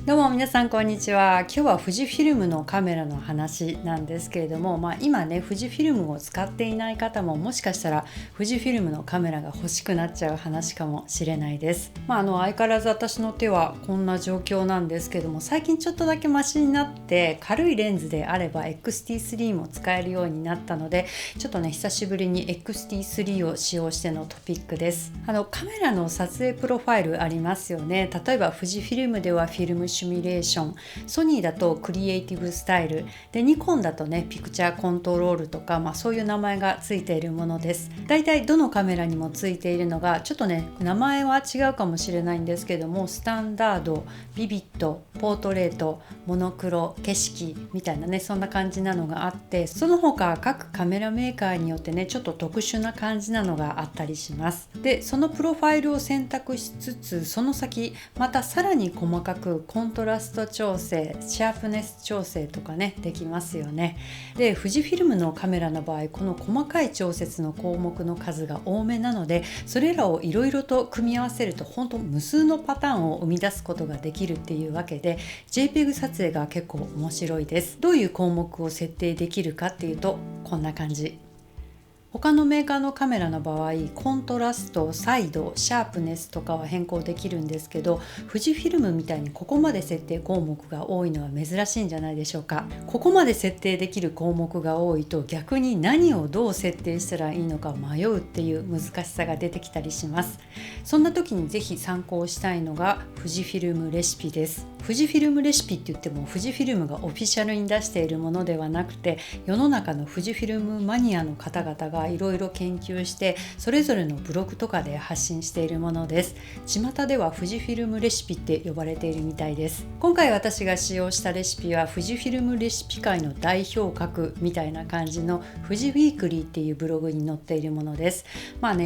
どうも皆さんこんにちは。今日は富士フィルムのカメラの話なんですけれども、今ね富士フィルムを使っていない方ももしかしたら富士フィルムのカメラが欲しくなっちゃう話かもしれないです。相変わらず私の手はこんな状況なんですけども、最近ちょっとだけマシになって軽いレンズであれば XT3 も使えるようになったので、ちょっとね久しぶりに XT3 を使用してのトピックです。カメラの撮影プロファイルありますよね。例えば富士フィルムではフィルムシミュレーション、ソニーだとクリエイティブスタイルで、ニコンだとねピクチャーコントロールとか、そういう名前がついているものです。だいたいどのカメラにもついているのが、ちょっとね名前は違うかもしれないんですけども、スタンダード、ビビット、ポートレート、モノクロ、景色みたいなね、そんな感じなのがあって、その他各カメラメーカーによってねちょっと特殊な感じなのがあったりします。でそのプロファイルを選択しつつ、その先またさらに細かくコントラスト調整、シャープネス調整とかねできますよね。で富士フィルムのカメラの場合、この細かい調節の項目の数が多めなので、それらをいろいろと組み合わせると本当無数のパターンを生み出すことができるっていうわけで、 JPEG 撮影が結構面白いです。どういう項目を設定できるかっていうと、こんな感じ。他のメーカーのカメラの場合、コントラスト、サイド、シャープネスとかは変更できるんですけど、富士フィルムみたいにここまで設定項目が多いのは珍しいんじゃないでしょうか。ここまで設定できる項目が多いと、逆に何をどう設定したらいいのか迷うっていう難しさが出てきたりします。そんな時にぜひ参考したいのが富士フィルムレシピです。富士フィルムレシピって言っても、富士フィルムがオフィシャルに出しているものではなくて、世の中の富士フィルムマニアの方々がいろいろ研究して、それぞれのブログとかで発信しているものです。巷では富士フィルムレシピって呼ばれているみたいです。今回私が使用したレシピは富士フィルムレシピ界の代表格みたいな感じの富士ウィークリーっていうブログに載っているものです。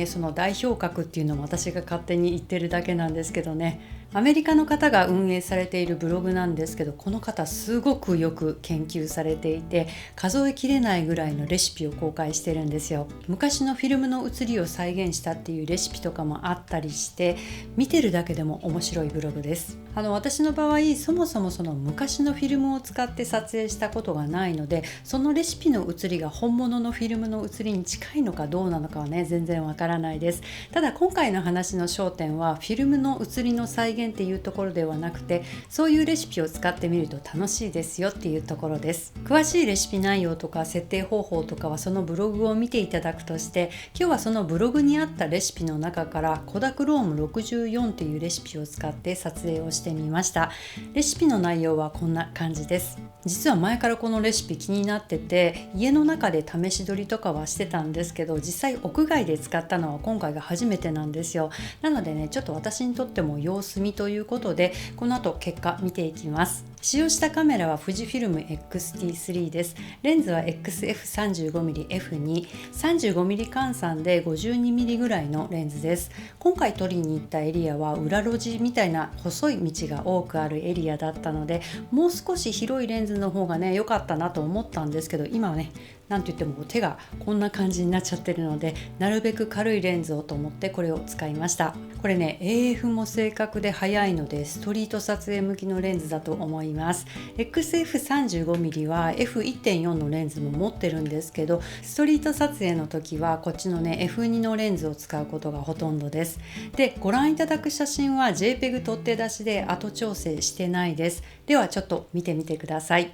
その代表格っていうのも私が勝手に言ってるだけなんですけどね、アメリカの方が運営されているブログなんですけど、この方すごくよく研究されていて、数えきれないぐらいのレシピを公開してるんですよ。昔のフィルムの写りを再現したっていうレシピとかもあったりして、見てるだけでも面白いブログです。私の場合、そもそもその昔のフィルムを使って撮影したことがないので、そのレシピの写りが本物のフィルムの写りに近いのかどうなのかはね全然わからないです。ただ今回の話の焦点はフィルムの写りの再現っていうところではなくて、そういうレシピを使ってみると楽しいですよっていうところです。詳しいレシピ内容とか設定方法とかはそのブログを見ていただくとして、今日はそのブログにあったレシピの中からコダクローム64っていうレシピを使って撮影をしてみました。レシピの内容はこんな感じです。実は前からこのレシピ気になってて、家の中で試し撮りとかはしてたんですけど、実際屋外で使ったのは今回が初めてなんですよ。なのでね、ちょっと私にとっても様子見ということで、この後結果見ていきます。使用したカメラは富士フィルム XT3 です。レンズは XF35mm-F2、35mm 換算で 52mm ぐらいのレンズです。今回撮りに行ったエリアは裏路地みたいな細い道が多くあるエリアだったので、もう少し広いレンズの方がね良かったなと思ったんですけど、今はねなんといっても手がこんな感じになっちゃってるので、なるべく軽いレンズをと思ってこれを使いました。これね AF も正確で速いので、ストリート撮影向きのレンズだと思います。 XF35mm は F1.4 のレンズも持ってるんですけど、ストリート撮影の時はこっちのね F2 のレンズを使うことがほとんどです。でご覧いただく写真は JPEG 取って出しで後調整してないです。ではちょっと見てみてください。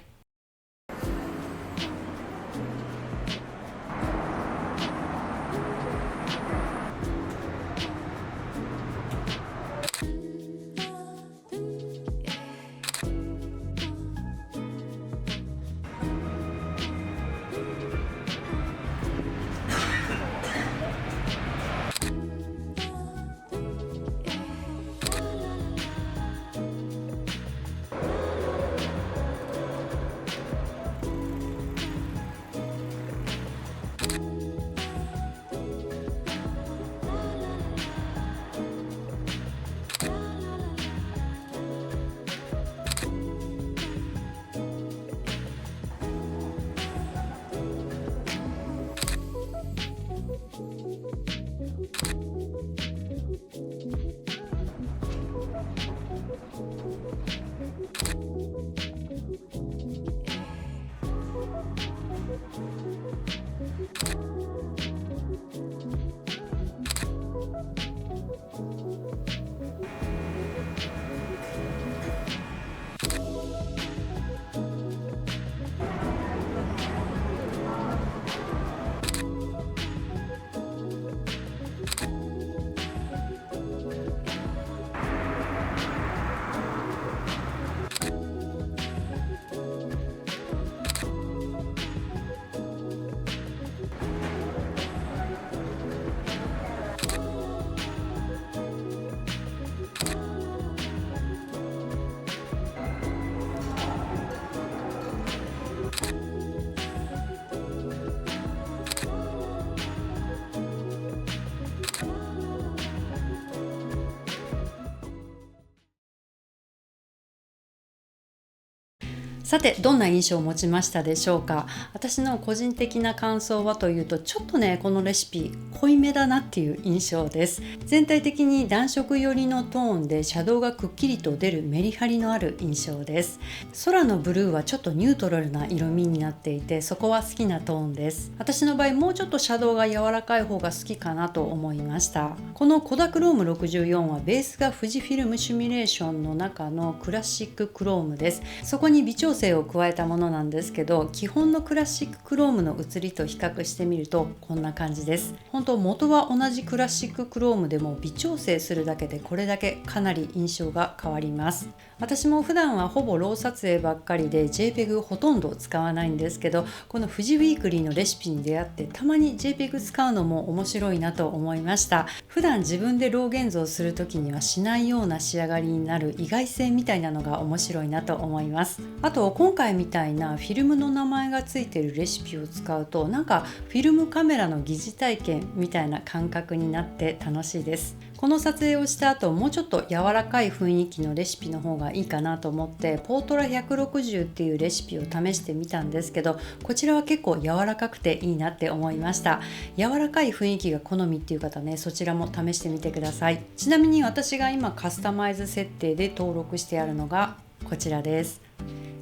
さて、どんな印象を持ちましたでしょうか。私の個人的な感想はというと、ちょっとねこのレシピ濃いめだなっていう印象です。全体的に暖色寄りのトーンでシャドウがくっきりと出るメリハリのある印象です。空のブルーはちょっとニュートラルな色味になっていて、そこは好きなトーンです。私の場合もうちょっとシャドウが柔らかい方が好きかなと思いました。このコダクローム64はベースが富士フィルムシミュレーションの中のクラシッククロームです。そこに微調整を加えたものなんですけど、基本のクラシッククロームの写りと比較してみるとこんな感じです。本当元は同じクラシッククロームでも微調整するだけでこれだけかなり印象が変わります。私も普段はほぼロー撮影ばっかりで JPEG ほとんど使わないんですけど、この富士ウィークリーのレシピに出会ってたまに JPEG 使うのも面白いなと思いました。普段自分でロー現像する時にはしないような仕上がりになる意外性みたいなのが面白いなと思います。あと今回みたいなフィルムの名前がついているレシピを使うと、なんかフィルムカメラの疑似体験みたいな感覚になって楽しいです。この撮影をした後、もうちょっと柔らかい雰囲気のレシピの方がいいかなと思ってポートラ160っていうレシピを試してみたんですけど、こちらは結構柔らかくていいなって思いました。柔らかい雰囲気が好みっていう方ね、そちらも試してみてください。ちなみに私が今カスタマイズ設定で登録してあるのがこちらです。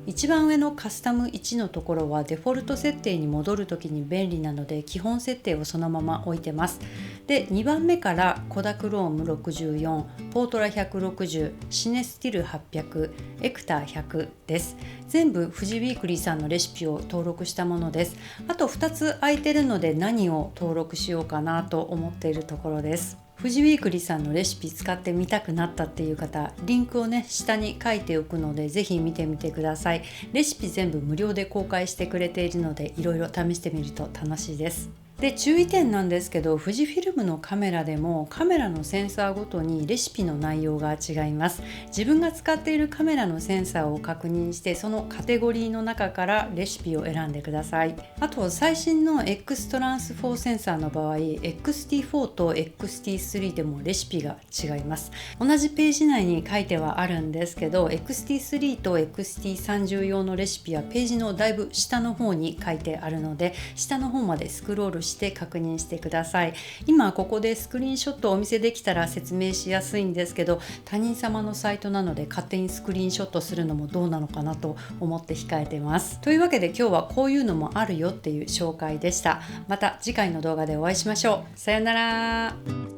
一番上のカスタム1のところはデフォルト設定に戻るときに便利なので基本設定をそのまま置いてます。で、2番目からコダクローム64、ポートラ160、シネスティル800、エクター100です。全部フジウィークリーさんのレシピを登録したものです。あと2つ空いてるので何を登録しようかなと思っているところです。フジウィークリーさんのレシピ使ってみたくなったっていう方、リンクをね下に書いておくのでぜひ見てみてください。レシピ全部無料で公開してくれているのでいろいろ試してみると楽しいです。で、注意点なんですけど、富士フィルムのカメラでもカメラのセンサーごとにレシピの内容が違います。自分が使っているカメラのセンサーを確認して、そのカテゴリーの中からレシピを選んでください。あと最新の X トランス4センサーの場合 XT4 と XT3 でもレシピが違います。同じページ内に書いてはあるんですけど、 XT3 と XT30 用のレシピはページのだいぶ下の方に書いてあるので、下の方までスクロールして確認してください。今ここでスクリーンショットをお見せできたら説明しやすいんですけど、他人様のサイトなので勝手にスクリーンショットするのもどうなのかなと思って控えてます。というわけで今日はこういうのもあるよっていう紹介でした。また次回の動画でお会いしましょう。さよなら。